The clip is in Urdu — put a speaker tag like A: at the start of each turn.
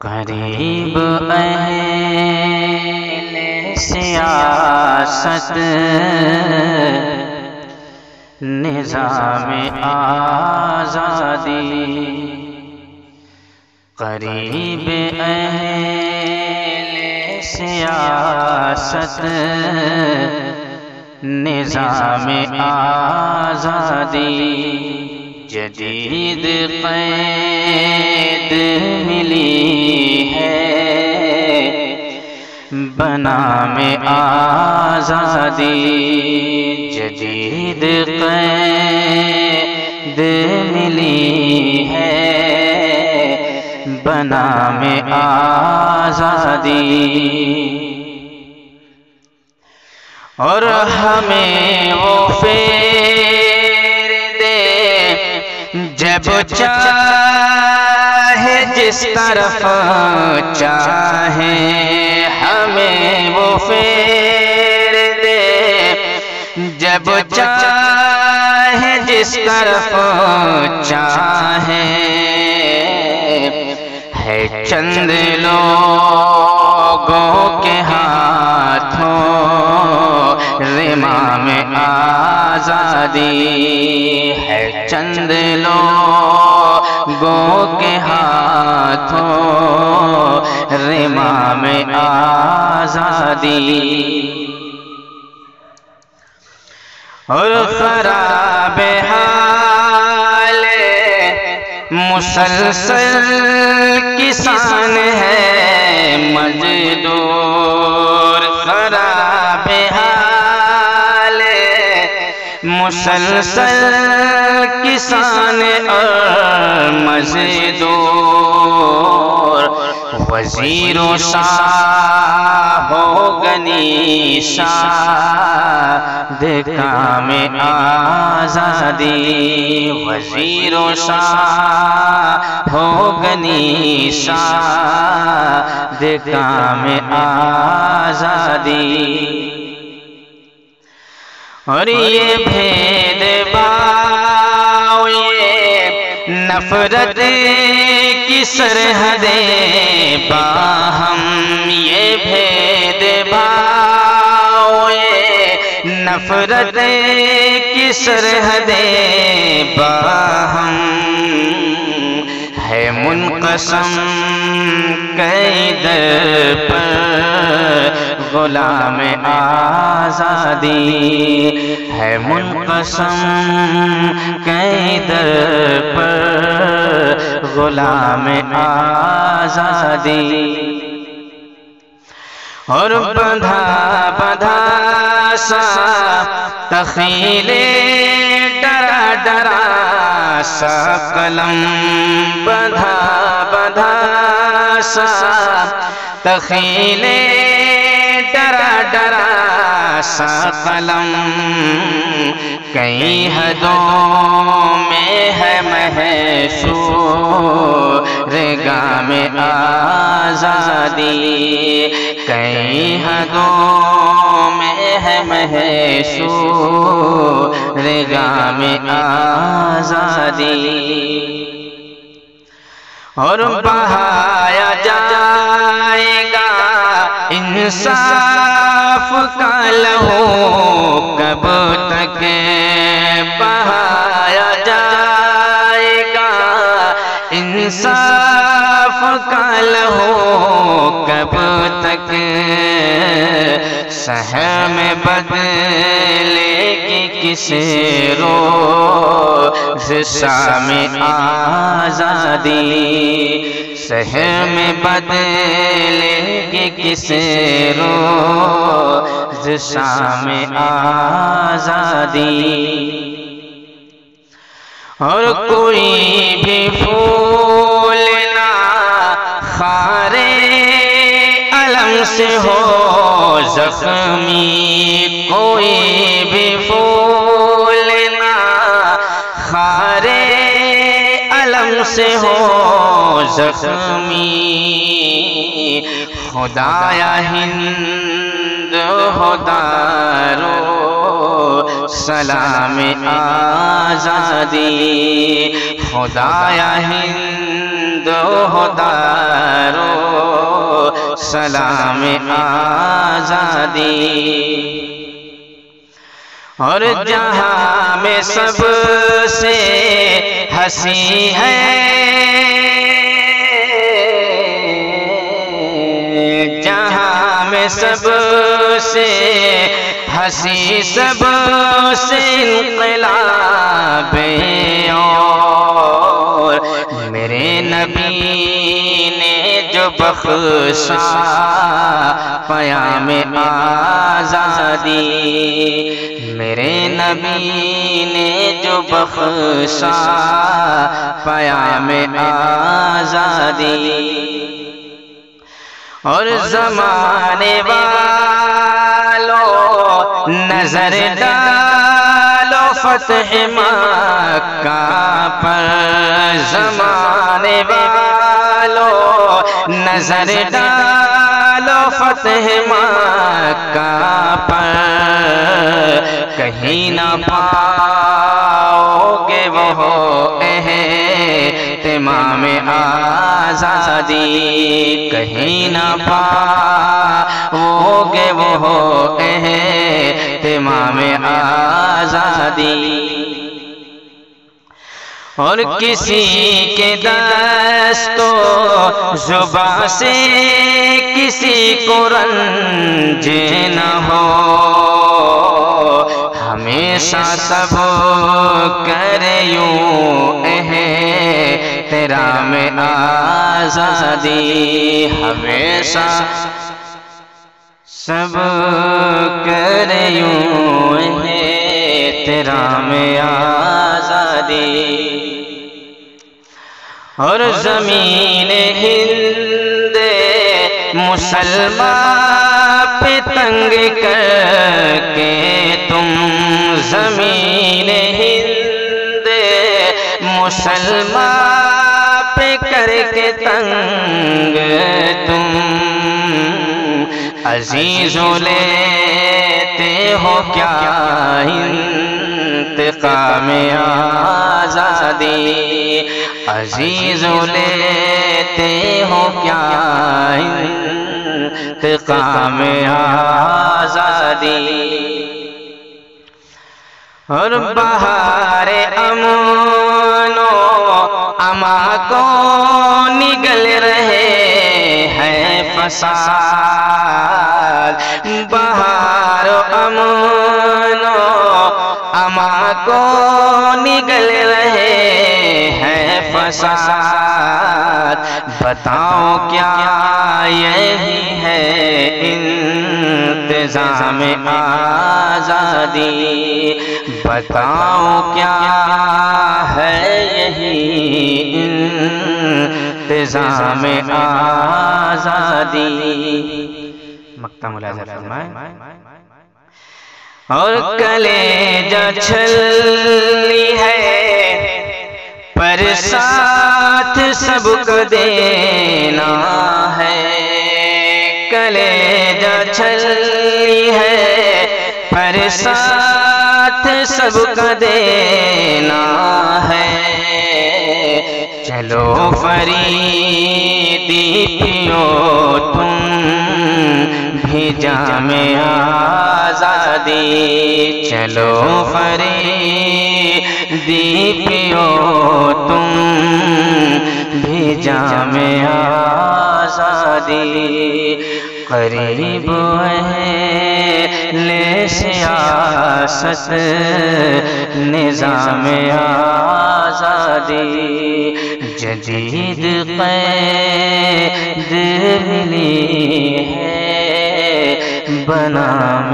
A: قریب اہل سیاست نظام آزادی، قریب اہل سیاست نظام آزادی، جدید قید ملی ہے بنام آزادی، جدید قید ملی ہے بنام آزادی، اور ہمیں وہ پھیر دے جب چاہے جس طرف چاہے، ہمیں وہ پھیر دے جب چاہے جس طرف چاہے، ہے چند لوگوں کے ہاتھوں زمام آزادی، ہے چند لوگوں کے ہاتھوں زمام آزادی، اور خراب حال مسلسل کسان ہے مزدور، خراب حال مسلسل کسان اور مزدور، وزیر و شاہ ہو غنی شاد کام آزادی، وزیر و شاہ ہو غنی شاد کام آزادی، اور یہ بھید بھاؤ یہ نفرت کی سرحدیں باہم، یہ بھید بھاؤ یہ نفرت کی سرحدیں باہم، ہے منقسم کئی در پر غلام آزادی، ہے منقسم کئی در پر غلام آزادی، اور بندھا بندھا سا تخیل ڈرا ڈرا سا قلم، بندھا بندھا سا تخیل ڈرا ڈرا سا قلم، کئی حدوں میں ہے محصور گام آزادی، کئی حدوں میں ہے محصور گام آزادی، اور بہایا جائے گا انصاف کا لہو کب تک، بہایا جائے گا انصاف کا لہو کب تک، سہم بدلے گی کس روز شام آزادی، سہم بدلے گی کس روز شام آزادی، اور کوئی بھی پھول نہ خارے علم سے ہو زخمی، کوئی بھی پھول نہ خارے علم سے ہو زخمی، خدایا ہند خدارو سلام آزادی، خدایا ہند خدارو سلام آزادی، اور جہاں میں سب سے ہنسی ہے، جہاں میں سب سے ہنسی، سب سے انقلاب، اور میرے نبی نے جو بخشا پیام آزادی، میرے نبی نے جو بخشا پیام آزادی، اور زمانے والو نظر ڈالو فتح مکہ پر، زمانے والو نظر ڈالو فتح مکہ پر، کہیں نہ پاؤ گے وہ اہتمام آزادی، کہیں نہ پاؤ گے وہ اہتمام آزادی، اور کسی کے دست و زباں سے کسی کو رنج نہ ہو، ہمیشہ سب کرے یوں احترام آزادی، ہمیشہ سب کرے یوں احترام آزادی، اور زمین ہند مسلمان پہ تنگ کر کے تم، زمین ہند مسلمان پہ کر کے تنگ تم، عزیزوں لیتے ہو کیا انتقام آزادی، عزیزوں لیتے ہو کیا انتقام آزادی، اور بہار امن و امان کو نگل رہے ہیں فساد، بہار امن و امان کو نگل رہے ہیں فساد، بتاؤ کیا یہی ہے انتظام آزادی، بتاؤ کیا ہے یہی انتظام آزادی، مقطع ملاحظہ فرمائیں، اور کلیجہ چھلی ہے پر ساتھ سب کو دینا ہے، کلیجہ چھلی ہے پر ساتھ سب کو دینا ہے، چلو فریدی پیو تم بھی جام آزادی، چلو فریدی پیو تم بھی جام آزادی، قریب اہل سیاست نظام آزادی، جدید قید ملی ہے بنام